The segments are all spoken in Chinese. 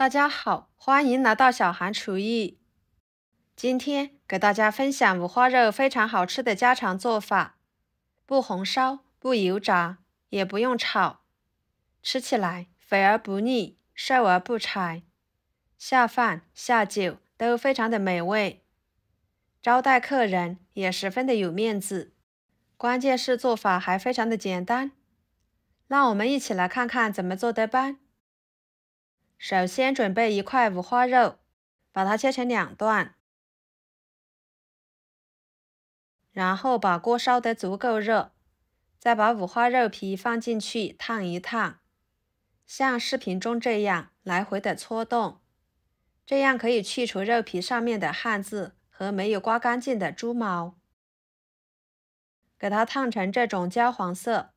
大家好，欢迎来到小韩厨艺。今天给大家分享五花肉非常好吃的家常做法，不红烧，不油炸，也不用炒，吃起来肥而不腻，瘦而不柴，下饭下酒都非常的美味，招待客人也十分的有面子。关键是做法还非常的简单，让我们一起来看看怎么做的吧。首先准备一块五花肉，把它切成2段，然后把锅烧得足够热，再把五花肉皮放进去烫一烫，像视频中这样来回的搓动，这样可以去除肉皮上面的汗渍和没有刮干净的猪毛，给它烫成这种焦黄色，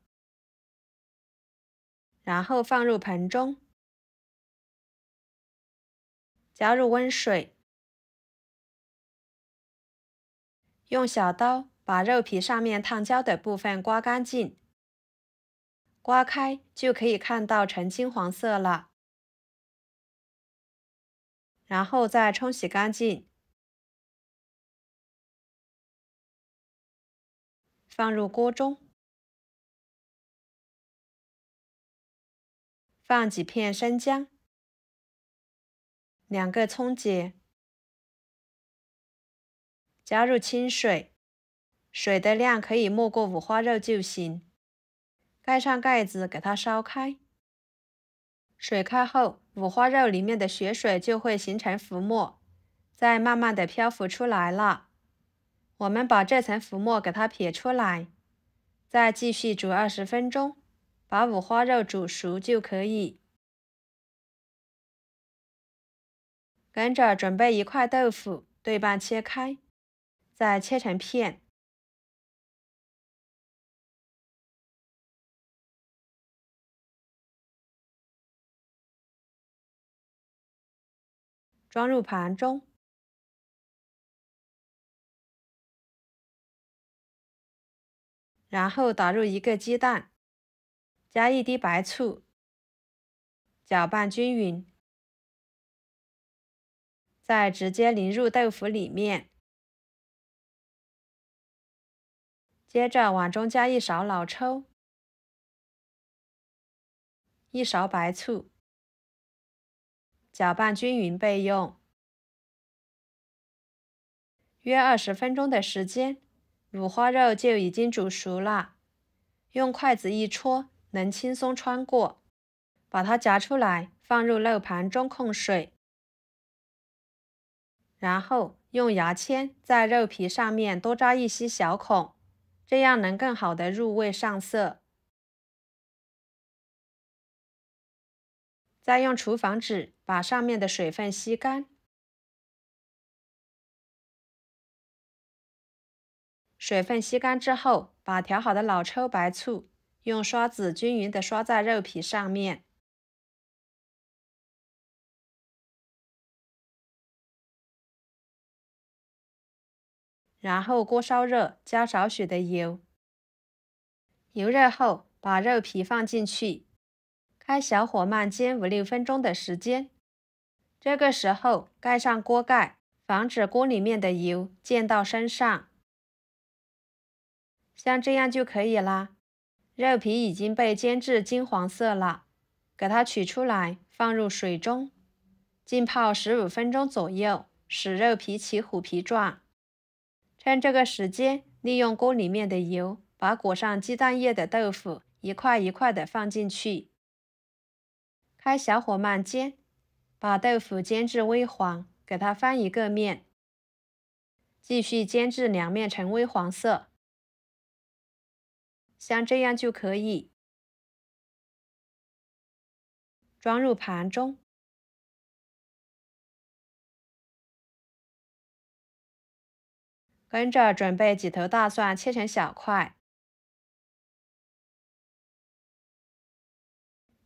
然后放入盆中，加入温水，用小刀把肉皮上面烫焦的部分刮干净，刮开就可以看到呈金黄色了，然后再冲洗干净，放入锅中，放几片生姜，2个葱节，加入清水，水的量可以没过五花肉就行，盖上盖子给它烧开。水开后，五花肉里面的血水就会形成浮沫，再慢慢的漂浮出来了。我们把这层浮沫给它撇出来，再继续煮20分钟，把五花肉煮熟就可以。跟着准备一块豆腐，对半切开，再切成片。装入盘中，然后打入1个鸡蛋，加1滴白醋，搅拌均匀，再直接淋入豆腐里面。接着碗中加1勺老抽，1勺白醋，搅拌均匀备用。约20分钟的时间，五花肉就已经煮熟了。用筷子一戳，能轻松穿过。把它夹出来，放入肉盘中控水。然后用牙签在肉皮上面多扎一些小孔，这样能更好的入味上色。再用厨房纸把上面的水分吸干。水分吸干之后，把调好的老抽、白醋用刷子均匀地刷在肉皮上面。然后锅烧热，加少许的油。油热后，把肉皮放进去，开小火慢煎5-6分钟的时间。这个时候盖上锅盖，防止锅里面的油溅到身上。像这样就可以啦。肉皮已经被煎至金黄色了，给它取出来，放入水中，浸泡15分钟左右，使肉皮起虎皮状。趁这个时间，利用锅里面的油，把裹上鸡蛋液的豆腐一块一块的放进去，开小火慢煎，把豆腐煎至微黄，给它翻一个面，继续煎至2面呈微黄色。像这样就可以。装入盘中，跟着准备几头大蒜切成小块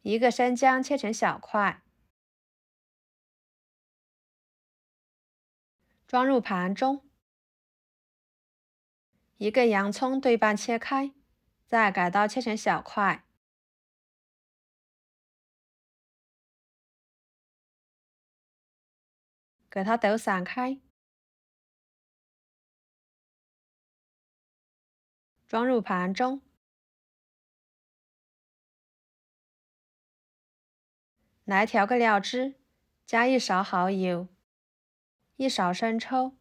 ，1个生姜切成小块，装入盘中。1个洋葱对半切开，再改刀切成小块。给它抖散开，装入盘中。来调个料汁，加1勺蚝油，1勺生抽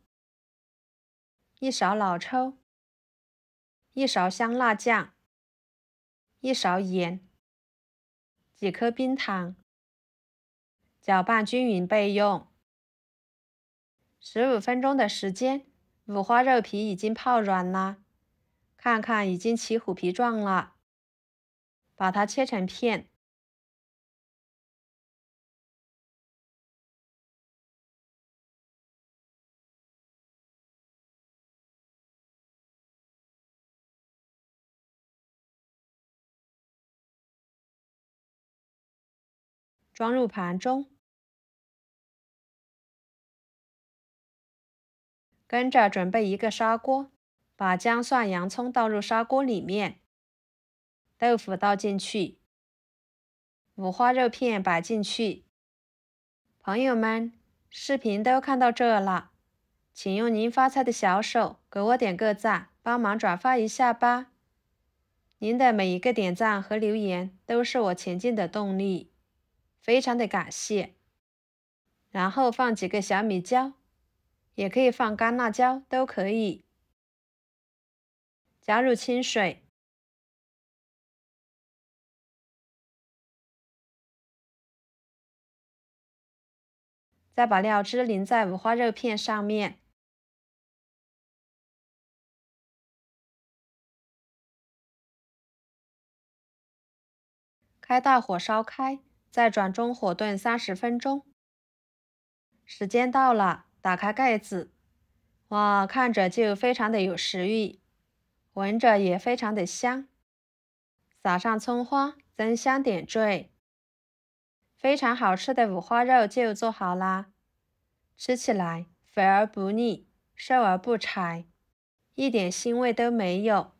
，1勺老抽，1勺香辣酱，1勺盐，几颗冰糖，搅拌均匀备用。15分钟的时间，五花肉皮已经泡软了，看看已经起虎皮状了，把它切成片。装入盘中，跟着准备一个砂锅，把姜、蒜、洋葱倒入砂锅里面，豆腐倒进去，五花肉片摆进去。朋友们，视频都看到这了，请用您发财的小手给我点个赞，帮忙转发一下吧。您的每一个点赞和留言都是我前进的动力，非常的感谢。然后放几个小米椒，也可以放干辣椒，都可以。加入清水，再把料汁淋在五花肉片上面，开大火烧开，再转中火炖30分钟。时间到了，打开盖子，哇，看着就非常的有食欲，闻着也非常的香。撒上葱花，增香点缀。非常好吃的五花肉就做好啦，吃起来肥而不腻，瘦而不柴，一点腥味都没有，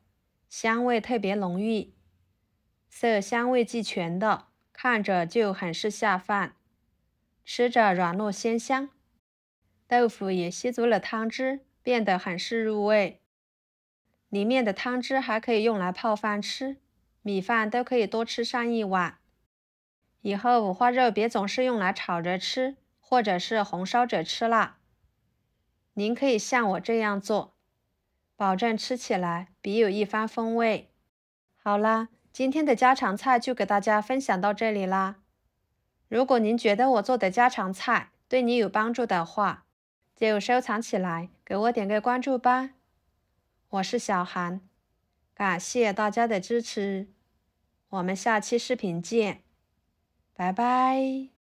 香味特别浓郁，色香味俱全的，看着就很是下饭，吃着软糯鲜香，豆腐也吸足了汤汁，变得很是入味。里面的汤汁还可以用来泡饭吃，米饭都可以多吃上1碗。以后五花肉别总是用来炒着吃，或者是红烧着吃啦。您可以像我这样做，保证吃起来别有一番风味。好啦，今天的家常菜就给大家分享到这里啦。如果您觉得我做的家常菜对你有帮助的话，就收藏起来，给我点个关注吧。我是小韩，感谢大家的支持，我们下期视频见，拜拜。